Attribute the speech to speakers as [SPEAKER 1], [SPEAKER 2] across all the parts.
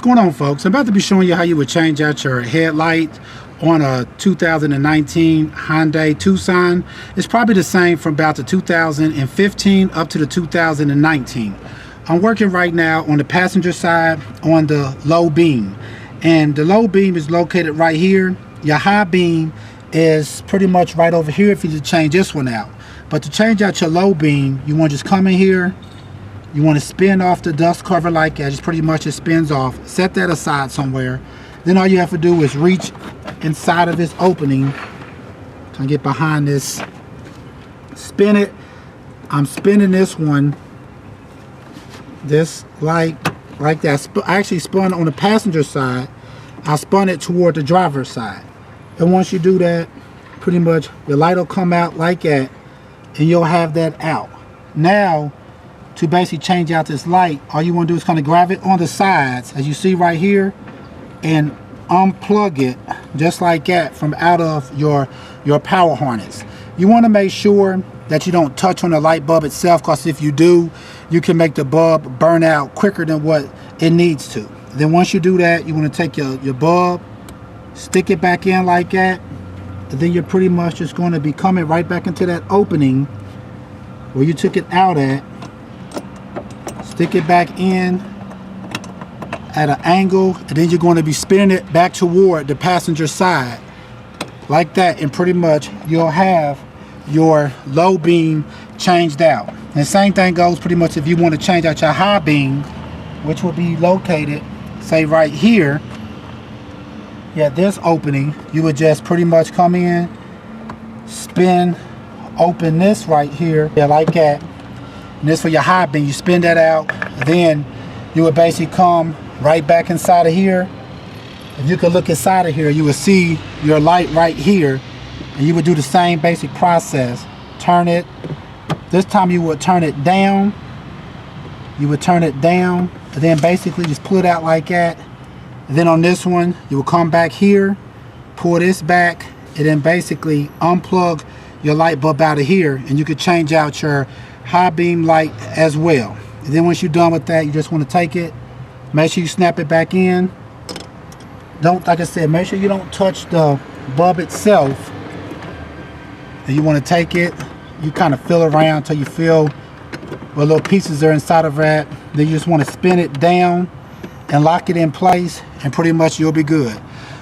[SPEAKER 1] What's going on, folks? I'm about to be showing you how you would change out your headlight on a 2019 Hyundai Tucson. It's probably the same from about the 2015 up to the 2019. I'm working right now on the passenger side on the low beam, and the low beam is located right here. Your high beam is pretty much right over here if you just change this one out. But to change out your low beam, you want to just come in here. You want to spin off the dust cover like that. Just pretty much it spins off. Set that aside somewhere. Then all you have to do is reach inside of this opening. Try to get behind this. Spin it. I'm spinning this one. This like that. I actually spun on the passenger side. I spun it toward the driver's side. And once you do that, pretty much your light will come out like that, and you'll have that out. Now, to basically change out this light, all you want to do is kind of grab it on the sides, as you see right here, and unplug it just like that from out of your power harness. You want to make sure that you don't touch on the light bulb itself, because if you do, you can make the bulb burn out quicker than what it needs to. Then once you do that, you want to take your bulb, stick it back in like that, and then you're pretty much just going to be coming right back into that opening where you took it out at. Stick it back in at an angle, and then you're going to be spinning it back toward the passenger side like that, and pretty much you'll have your low beam changed out. And the same thing goes pretty much if you want to change out your high beam, which will be located, say, right here. Yeah, this opening, you would just pretty much come in, spin, open this right here, yeah, like that. And this for your high beam. You spin that out, then you would basically come right back inside of here. If you could look inside of here, you would see your light right here, and you would do the same basic process. Turn it. This time you would turn it down. You would turn it down, and then basically just pull it out like that. And then on this one, you will come back here, pull this back, and then basically unplug your light bulb out of here, and you could change out your high beam light as well. And then once you're done with that, you just want to take it, make sure you snap it back in. Don't, like I said, make sure you don't touch the bulb itself. And you want to take it, you kind of feel around until you feel what little pieces are inside of that. Then you just want to spin it down and lock it in place, and pretty much you'll be good.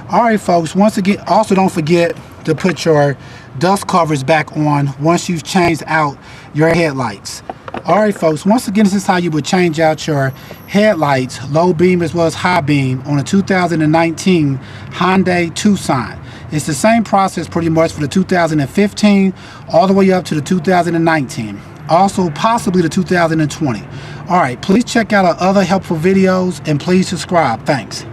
[SPEAKER 1] All right, folks, once again, also don't forget to put your dust covers back on once you've changed out your headlights. All right, folks, once again, this is how you would change out your headlights, low beam as well as high beam, on a 2019 Hyundai Tucson. It's the same process pretty much for the 2015 all the way up to the 2019, also possibly the 2020. All right, please check out our other helpful videos, and please subscribe. Thanks.